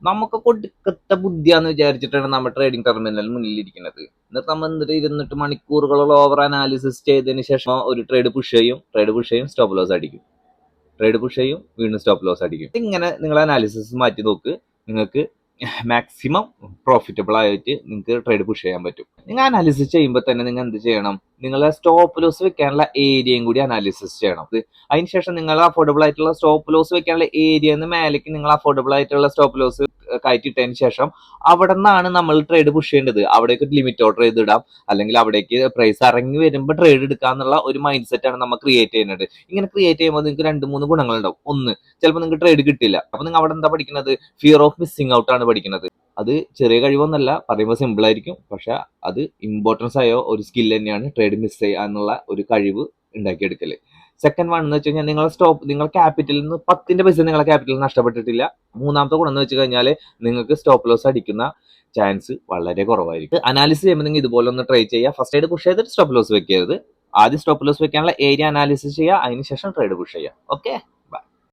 നമുക്ക് കൊടുക്കത്ത ബുദ്ധിയാന്ന് വിചാരിച്ചിട്ടാണ് നമ്മൾ ട്രേഡിംഗ് ടെർമിനൽ മുന്നിലിരിക്കുന്നത്. എന്നിട്ട് നമ്മൾ ഇരുന്നിട്ട് മണിക്കൂറുകളോളം ഓവർ അനാലിസിസ് ചെയ്തതിന് ശേഷം ഒരു ട്രേഡ് പുഷ് ചെയ്യും, സ്റ്റോപ്പ് ലോസ് അടിക്കും, ട്രേഡ് പുഷ് ചെയ്യും, വീണ്ടും സ്റ്റോപ്പ് ലോസ് അടിക്കും. ഇങ്ങനെ നിങ്ങൾ അനാലിസിസ് മാറ്റി നോക്ക്, നിങ്ങൾക്ക് മാക്സിമം പ്രോഫിറ്റബിൾ ആയിട്ട് നിങ്ങൾക്ക് ട്രേഡ് പുഷ് ചെയ്യാൻ പറ്റും. നിങ്ങൾ അനാലിസിസ് ചെയ്യുമ്പോൾ തന്നെ നിങ്ങൾ എന്ത് ചെയ്യണം, നിങ്ങളെ സ്റ്റോപ്പ് ലോസ് വെക്കാനുള്ള ഏരിയയും കൂടി അനാലിസിസ് ചെയ്യണം. അതിനുശേഷം നിങ്ങൾ അഫോർഡബിൾ ആയിട്ടുള്ള സ്റ്റോപ്പ് ലോസ് വെക്കാനുള്ള ഏരിയന്ന് മേലേക്ക് നിങ്ങൾ അഫോർഡബിൾ ആയിട്ടുള്ള സ്റ്റോപ്പ് ലോസ് കയറ്റിട്ടതിന് ശേഷം അവിടെ നിന്നാണ് നമ്മൾ ട്രേഡ് പുഷ് ചെയ്യേണ്ടത്. അവിടേക്ക് ലിമിറ്റ് ഓർഡർ ചെയ്തിടാം, അല്ലെങ്കിൽ അവിടേക്ക് പ്രൈസ് ഇറങ്ങി വരുമ്പോൾ ട്രേഡ് എടുക്കാന്നുള്ള ഒരു മൈൻഡ് സെറ്റ് ആണ് നമ്മൾ ക്രിയേറ്റ് ചെയ്യുന്നത്. ഇങ്ങനെ ക്രിയേറ്റ് ചെയ്യുമ്പോൾ നിങ്ങൾക്ക് 2-3 ഗുണങ്ങളുണ്ടാവും. ഒന്ന്, ചിലപ്പോൾ നിങ്ങൾക്ക് ട്രേഡ് കിട്ടില്ല. അപ്പൊ നിങ്ങൾ അവിടെ എന്താ പഠിക്കുന്നത്, ഫിയർ ഓഫ് മിസ്സിംഗ് ഔട്ട് ആണ് പഠിക്കുന്നത്. അത് ചെറിയ കഴിവൊന്നല്ല, പറയുമ്പോൾ സിമ്പിൾ ആയിരിക്കും, പക്ഷെ അത് ഇമ്പോർട്ടൻസ് ആയോ ഒരു സ്കിൽ തന്നെയാണ് ട്രേഡ് മിസ് ചെയ്യുക എന്നുള്ള ഒരു കഴിവ് ഉണ്ടാക്കിയെടുക്കല്. സെക്കൻഡ് വൺ എന്ന് വെച്ച് കഴിഞ്ഞാൽ നിങ്ങൾ ക്യാപിറ്റലിൽ നിന്ന് 10 പൈസ നിങ്ങളെ ക്യാപിറ്റൽ നഷ്ടപ്പെട്ടിട്ടില്ല. മൂന്നാമത്തെ ഗുണം എന്ന് വെച്ച് കഴിഞ്ഞാൽ നിങ്ങൾക്ക് സ്റ്റോപ്പ് ലോസ് അടിക്കുന്ന ചാൻസ് വളരെ കുറവായിരിക്കും. അനാലിസിസ് ചെയ്യുമ്പോൾ നിങ്ങൾ ഇതുപോലെ ഒന്ന് ട്രൈ ചെയ്യുക. ഫസ്റ്റ് ട്രേഡ് പുഷ് ചെയ്തിട്ട് സ്റ്റോപ്പ് ലോസ് വെക്കരുത്. ആദ്യം സ്റ്റോപ്പ് ലോസ് വെക്കാനുള്ള ഏരിയ അനാലിസിസ് ചെയ്യുക, അതിനുശേഷം ട്രേഡ് പുഷ് ചെയ്യുക. ഓക്കെ.